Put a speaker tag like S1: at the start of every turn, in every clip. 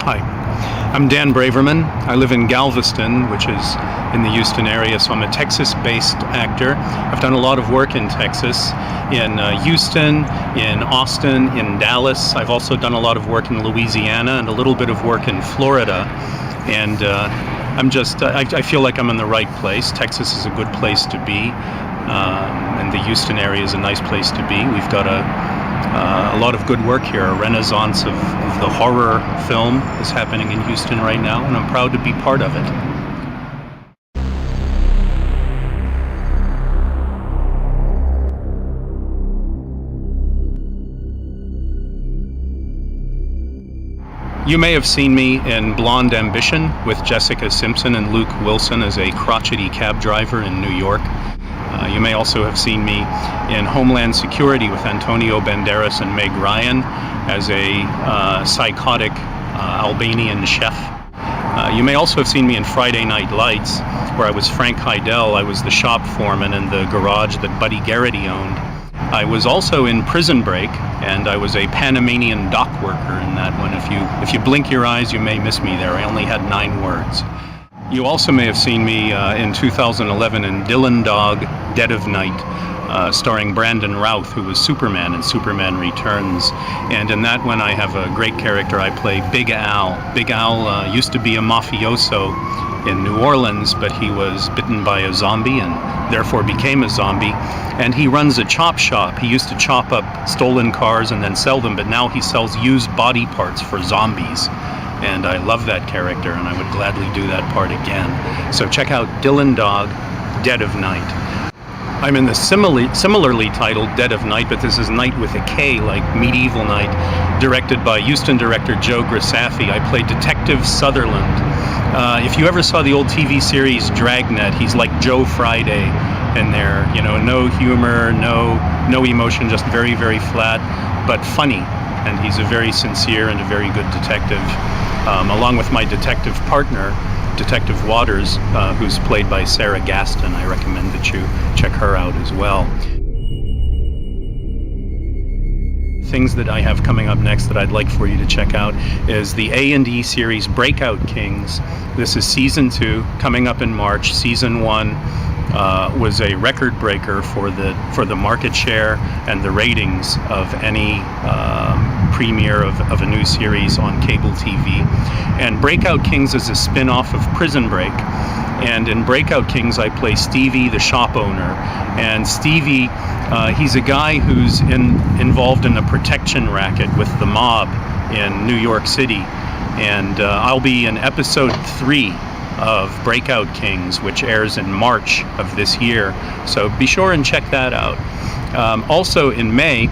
S1: Hi, I'm Dan Braverman. I live in Galveston, which is in the Houston area, so I'm a Texas-based actor. I've done a lot of work in Texas, in Houston, in Austin, in Dallas. I've also done a lot of work in Louisiana and a little bit of work in Florida. And I feel like I'm in the right place. Texas is a good place to be, and the Houston area is a nice place to be. We've got a lot of good work here. A renaissance of the horror film is happening in Houston right now, and I'm proud to be part of it. You may have seen me in Blonde Ambition with Jessica Simpson and Luke Wilson as a crotchety cab driver in New York. You may also have seen me in Homeland Security with Antonio Banderas and Meg Ryan as a psychotic Albanian chef. You may also have seen me in Friday Night Lights, where I was Frank Heidel. I was the shop foreman in the garage that Buddy Garrity owned. I was also in Prison Break, and I was a Panamanian dock worker in that one. If you blink your eyes, you may miss me there. I only had 9 words. You also may have seen me in 2011 in Dylan Dog, Dead of Night, starring Brandon Routh, who was Superman in Superman Returns. And in that one, I have a great character. I play Big Al. Big Al used to be a mafioso in New Orleans, but he was bitten by a zombie and therefore became a zombie. And he runs a chop shop. He used to chop up stolen cars and then sell them, but now he sells used body parts for zombies. And I love that character, and I would gladly do that part again. So check out Dylan Dog, Dead of Night. I'm in the similarly titled Dead of Night, but this is Night with a K, like Medieval Night, directed by Houston director Joe Grasaffi. I play Detective Sutherland. If you ever saw the old TV series Dragnet, he's like Joe Friday in there. You know, no humor, no emotion, just very, very flat, but funny. And he's a very sincere and a very good detective, along with my detective partner, Detective Waters, who's played by Sarah Gaston. I recommend that you check her out as well. Things that I have coming up next that I'd like for you to check out is the A&E series Breakout Kings. This is season 2, coming up in March. Season 1 was a record breaker for the market share and the ratings of any premiere of a new series on cable TV. And Breakout Kings is a spin-off of Prison Break. And in Breakout Kings, I play Stevie, the shop owner. And Stevie, he's a guy who's involved in a protection racket with the mob in New York City. And I'll be in episode 3 of Breakout Kings, which airs in March of this year. So be sure and check that out. Also in May,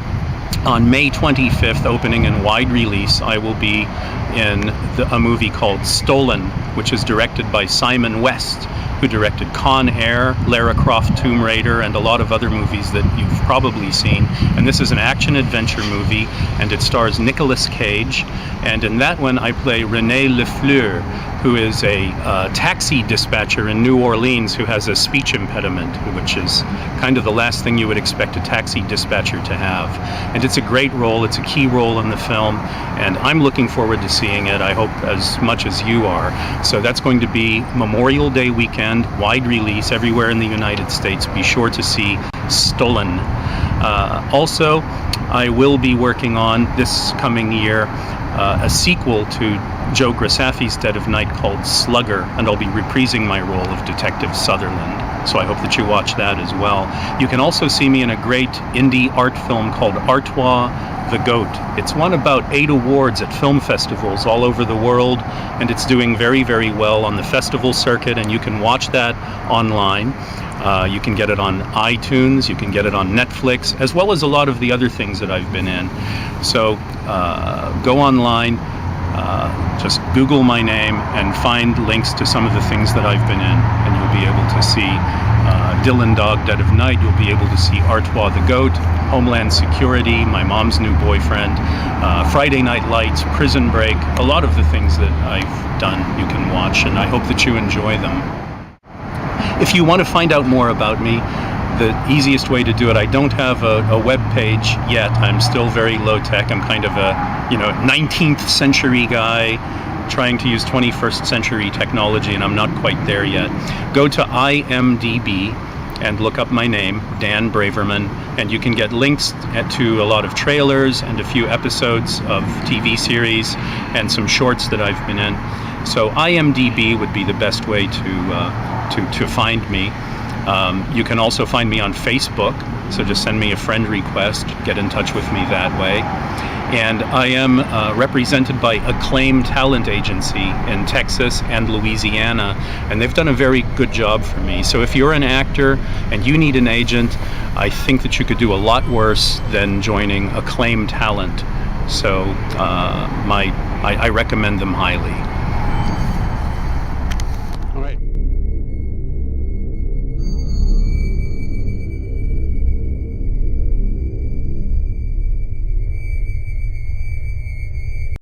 S1: on May 25th, opening in wide release, I will be in a movie called Stolen, which is directed by Simon West, who directed Con Air, Lara Croft Tomb Raider, and a lot of other movies that you've probably seen. And this is an action-adventure movie, and it stars Nicolas Cage. And in that one, I play René Lefleur, who is a taxi dispatcher in New Orleans who has a speech impediment, which is kind of the last thing you would expect a taxi dispatcher to have. And it's a great role. It's a key role in the film, and I'm looking forward to seeing it. I hope as much as you are. So that's going to be Memorial Day weekend, wide release everywhere in the United States. Be sure to see Stolen. Also, I will be working on this coming year a sequel to Joe Grasaffi's Dead of Night called Slugger, and I'll be reprising my role of Detective Sutherland. So I hope that you watch that as well. You can also see me in a great indie art film called Artois the Goat. It's won about 8 awards at film festivals all over the world, and it's doing very, very well on the festival circuit, and you can watch that online. You can get it on iTunes, you can get it on Netflix, as well as a lot of the other things that I've been in. So go online, just Google my name and find links to some of the things that I've been in, and you'll be able to see Dylan Dog, Dead of Night. You'll be able to see Artois the Goat, Homeland Security, My Mom's New Boyfriend, Friday Night Lights, Prison Break. A lot of the things that I've done you can watch, and I hope that you enjoy them. If you want to find out more about me, the easiest way to do it, I don't have a web page yet. I'm still very low tech. I'm kind of a 19th century guy trying to use 21st century technology, and I'm not quite there yet. Go to IMDb and look up my name, Dan Braverman, and you can get links to a lot of trailers and a few episodes of TV series and some shorts that I've been in. So IMDb would be the best way to find me. You can also find me on Facebook, so just send me a friend request, get in touch with me that way. And I am represented by Acclaim Talent Agency in Texas and Louisiana, and they've done a very good job for me. So if you're an actor and you need an agent, I think that you could do a lot worse than joining Acclaim Talent. So I recommend them highly.